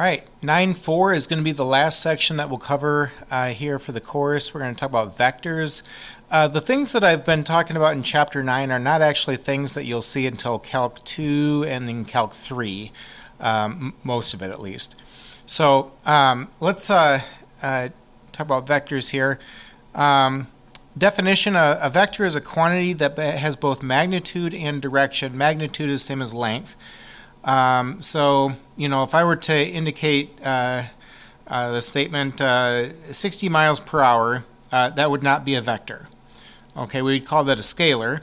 All right, 9.4 is going to be the last section that we'll cover here for the course. We're going to talk about vectors. The things that I've been talking about in Chapter 9 are not actually things that you'll see until Calc 2 and in Calc 3, most of it at least. So let's talk about vectors here. Definition, a vector is a quantity that has both magnitude and direction. Magnitude is the same as length. So, if I were to indicate the statement 60 miles per hour, that would not be a vector. Okay, we'd call that a scalar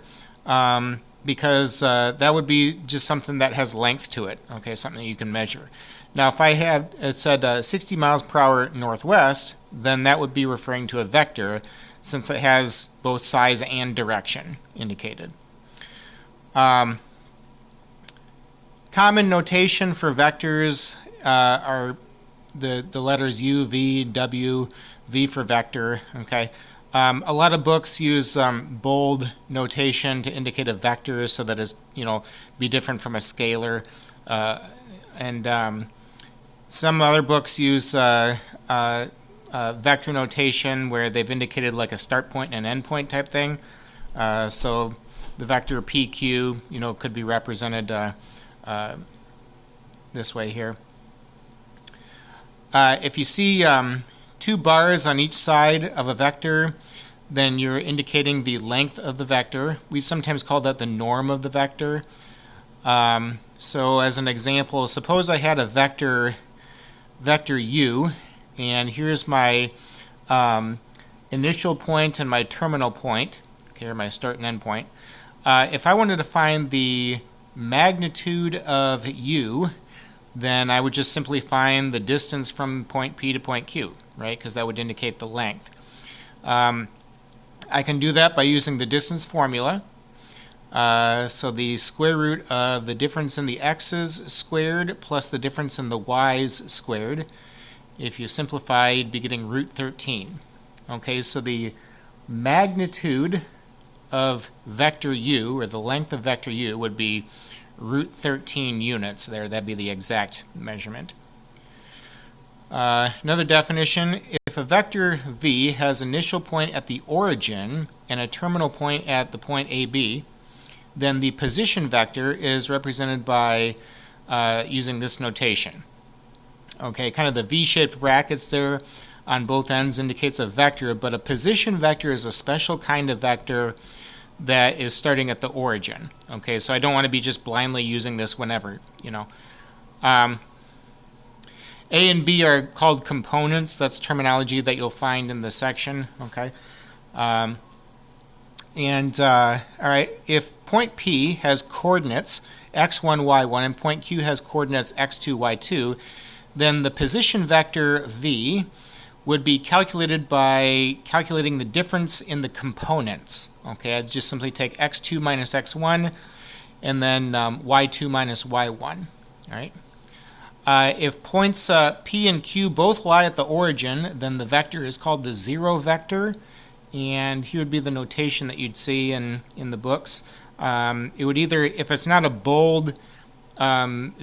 because that would be just something that has length to it, okay, something that you can measure. Now, if I had said 60 miles per hour northwest, then that would be referring to a vector since it has both size and direction indicated. Common notation for vectors are the letters U, V, W, V for vector. Okay, a lot of books use bold notation to indicate a vector, so that it's be different from a scalar, and some other books use vector notation where they've indicated like a start point and an end point type thing. So the vector PQ, could be represented this way here. If you see two bars on each side of a vector, then you're indicating the length of the vector. We sometimes call that the norm of the vector. So as an example, suppose I had a vector u, and here's my initial point and my terminal point, okay, or my start and end point. If I wanted to find the magnitude of u, then I would just simply find the distance from point P to point Q, right? Because that would indicate the length. I can do that by using the distance formula. So the square root of the difference in the x's squared plus the difference in the y's squared. If you simplify, you'd be getting root 13. Okay, so the magnitude of vector u, or the length of vector u, would be root 13 units there. That'd be the exact measurement. Another definition, if a vector v has initial point at the origin and a terminal point at the point AB, then the position vector is represented by using this notation. Okay, kind of the V-shaped brackets there on both ends indicates a vector, but a position vector is a special kind of vector that is starting at the origin. Okay, so I don't want to be just blindly using this whenever, A and B are called components. That's terminology that you'll find in the section. Okay, all right, if point P has coordinates x1, y1, and point Q has coordinates x2, y2, then the position vector v would be calculated by calculating the difference in the components. Okay, I'd just simply take x2 minus x1 and then y2 minus y1. All right. If points P and Q both lie at the origin, then the vector is called the zero vector, and here would be the notation that you'd see in the books. It would either, if it's not a bold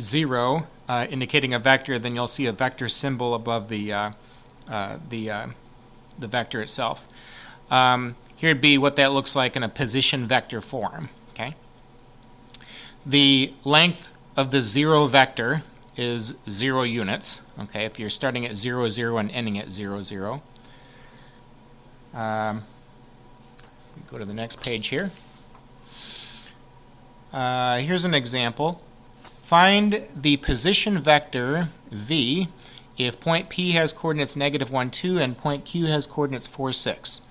zero indicating a vector, then you'll see a vector symbol above the vector itself. Here'd be what that looks like in a position vector form. Okay. The length of the zero vector is 0 units. Okay, if you're starting at 0, 0 and ending at 0, 0. Go to the next page here. Here's an example. Find the position vector v if point P has coordinates -1, 2 and point Q has coordinates 4, 6.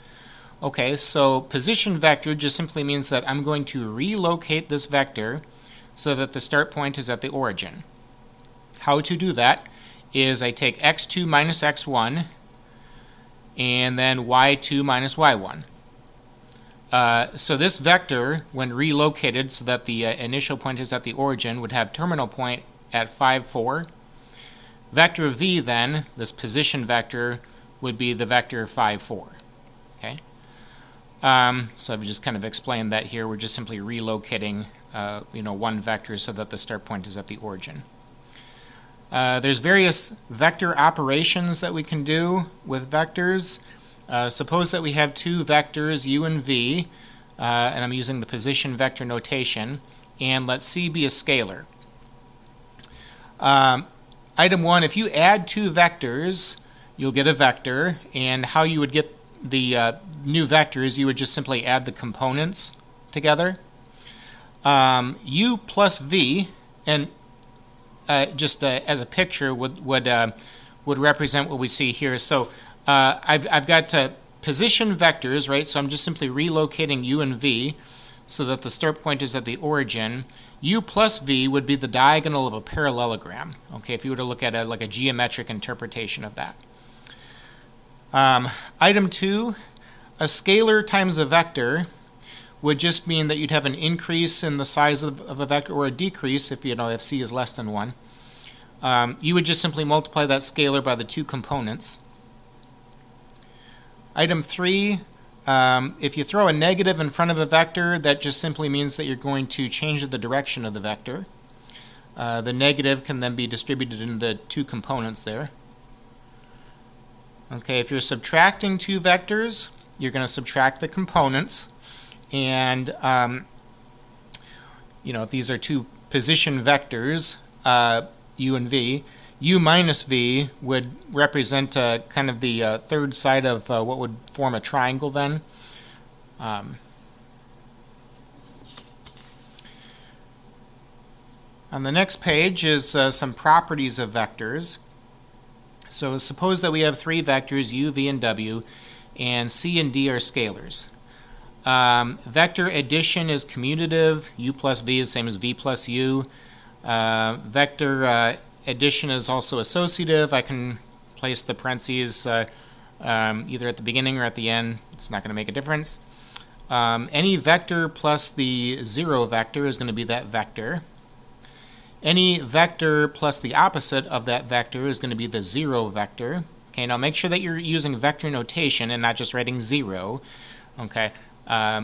Okay, so position vector just simply means that I'm going to relocate this vector so that the start point is at the origin. How to do that is I take x2 minus x1 and then y2 minus y1. So this vector, when relocated so that the initial point is at the origin, would have terminal point at 5, 4. Vector v then, this position vector, would be the vector 5, 4. Okay. So I've just kind of explained that here. We're just simply relocating one vector so that the start point is at the origin. There's various vector operations that we can do with vectors. Suppose that we have two vectors, u and v, and I'm using the position vector notation, and let c be a scalar. Item 1, if you add two vectors, you'll get a vector, and how you would get the new vectors, you would just simply add the components together. U plus v, and just as a picture would represent what we see here. So I've got position vectors, right? So I'm just simply relocating u and v so that the start point is at the origin. U plus v would be the diagonal of a parallelogram. Okay, if you were to look at like a geometric interpretation of that. Item 2, a scalar times a vector would just mean that you'd have an increase in the size of a vector, or a decrease if if c is less than 1. You would just simply multiply that scalar by the two components. Item 3, if you throw a negative in front of a vector, that just simply means that you're going to change the direction of the vector. The negative can then be distributed into the two components there. Okay, if you're subtracting two vectors, you're going to subtract the components. And, if these are two position vectors, u and v, u minus v would represent kind of the third side of what would form a triangle then. On the next page is some properties of vectors. So suppose that we have three vectors, u, v, and w, and c and d are scalars. Vector addition is commutative. U plus v is the same as v plus u. Vector addition is also associative. I can place the parentheses either at the beginning or at the end. It's not going to make a difference. Any vector plus the zero vector is going to be that vector. Any vector plus the opposite of that vector is going to be the zero vector. Okay, now make sure that you're using vector notation and not just writing 0. Okay,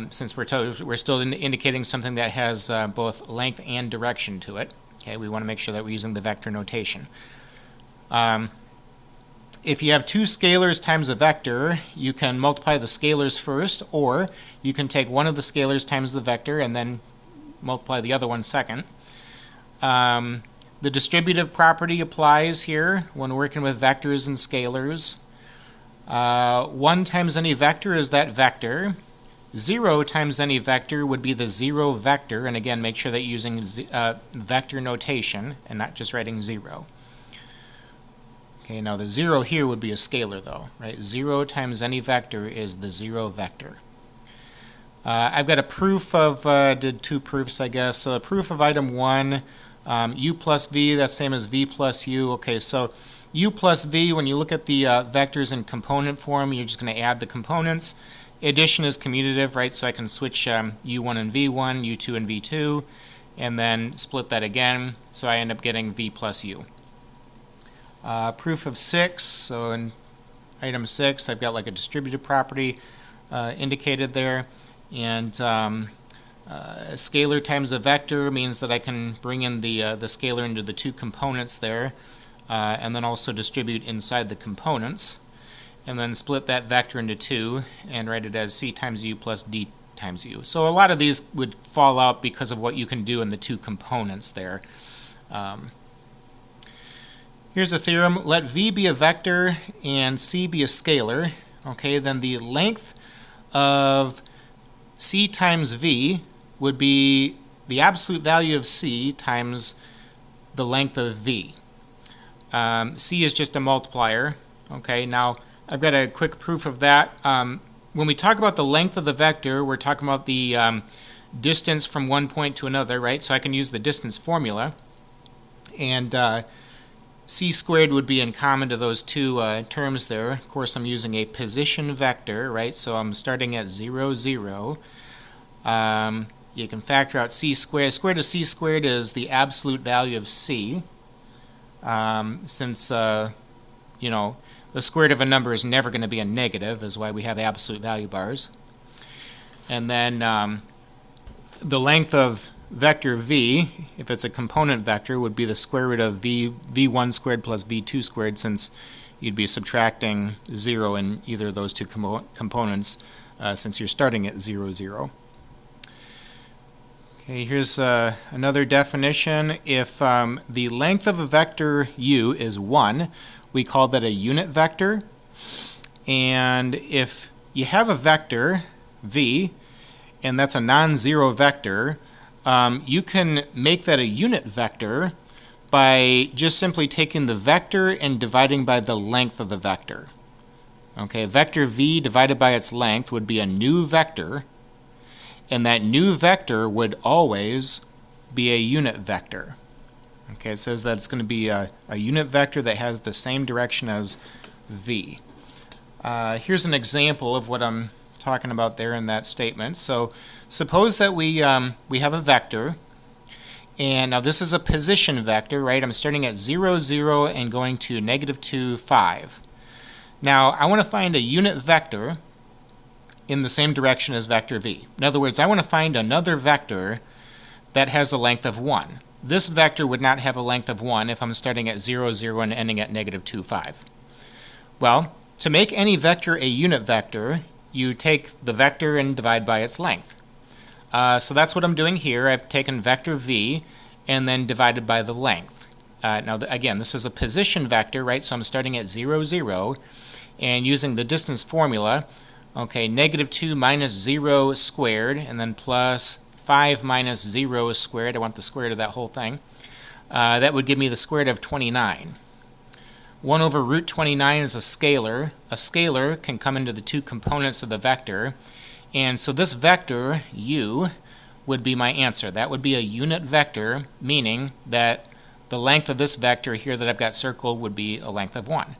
since we're still indicating something that has both length and direction to it. Okay, we want to make sure that we're using the vector notation. If you have two scalars times a vector, you can multiply the scalars first, or you can take one of the scalars times the vector and then multiply the other one second. The distributive property applies here when working with vectors and scalars. 1 times any vector is that vector. 0 times any vector would be the zero vector, and again, make sure that you're using vector notation and not just writing 0. Okay, now the 0 here would be a scalar though, right? 0 times any vector is the zero vector. I've got a proof of, did two proofs I guess. So a proof of item 1, u plus v, that's same as v plus u. Okay, so u plus v, when you look at the vectors in component form, you're just going to add the components. Addition is commutative, right? So I can switch u1 and v1, u2 and v2, and then split that again. So I end up getting v plus u. Proof of 6, so in item 6, I've got like a distributive property indicated there. And a scalar times a vector means that I can bring in the scalar into the two components there, and then also distribute inside the components, and then split that vector into 2 and write it as c times u plus d times u. So a lot of these would fall out because of what you can do in the two components there. Here's a theorem. Let v be a vector and c be a scalar. Okay, then the length of c times v would be the absolute value of c times the length of v. C is just a multiplier. Okay, now I've got a quick proof of that. When we talk about the length of the vector, we're talking about the distance from one point to another, right? So I can use the distance formula. And c squared would be in common to those two terms there. Of course, I'm using a position vector, right? So I'm starting at 0, 0. You can factor out c squared. Square root of c squared is the absolute value of c. Since, the square root of a number is never going to be a negative, is why we have absolute value bars. And then the length of vector v, if it's a component vector, would be the square root of v1 squared plus v2 squared, since you'd be subtracting 0 in either of those two components since you're starting at 0, 0. Okay, here's another definition. If the length of a vector u is 1, we call that a unit vector. And if you have a vector v, and that's a non-zero vector, you can make that a unit vector by just simply taking the vector and dividing by the length of the vector. Okay, vector v divided by its length would be a new vector, and that new vector would always be a unit vector. Okay, it says that it's going to be a unit vector that has the same direction as v. Here's an example of what I'm talking about there in that statement. So suppose that we have a vector, and now this is a position vector, right? I'm starting at 0, 0 and going to -2, 5. Now I want to find a unit vector in the same direction as vector v. In other words, I want to find another vector that has a length of 1. This vector would not have a length of 1 if I'm starting at 0, 0 and ending at -2, 5. Well, to make any vector a unit vector, you take the vector and divide by its length. So that's what I'm doing here. I've taken vector v and then divided by the length. Now, again, this is a position vector, right? So I'm starting at 0, 0, and using the distance formula, okay, -2 minus 0 squared, and then plus 5 minus 0 squared. I want the square root of that whole thing. That would give me the square root of 29. 1 over root 29 is a scalar. A scalar can come into the two components of the vector. And so this vector, u, would be my answer. That would be a unit vector, meaning that the length of this vector here that I've got circled would be a length of 1.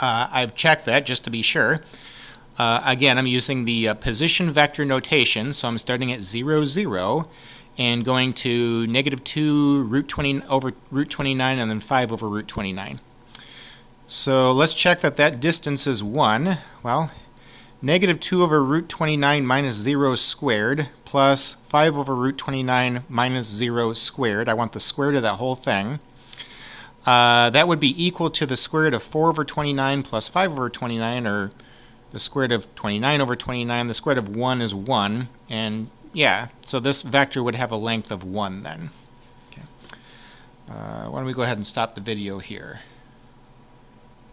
I've checked that just to be sure. Again, I'm using the position vector notation, so I'm starting at 0, 0 and going to -2 root 20 over root 29 and then 5 over root 29. So let's check that that distance is 1. Well, -2 over root 29 minus 0 squared plus 5 over root 29 minus 0 squared. I want the square root of that whole thing. That would be equal to the square root of 4 over 29 plus 5 over 29, or the square root of 29 over 29. The square root of 1 is 1. And yeah, so this vector would have a length of 1 then. Okay. Why don't we go ahead and stop the video here.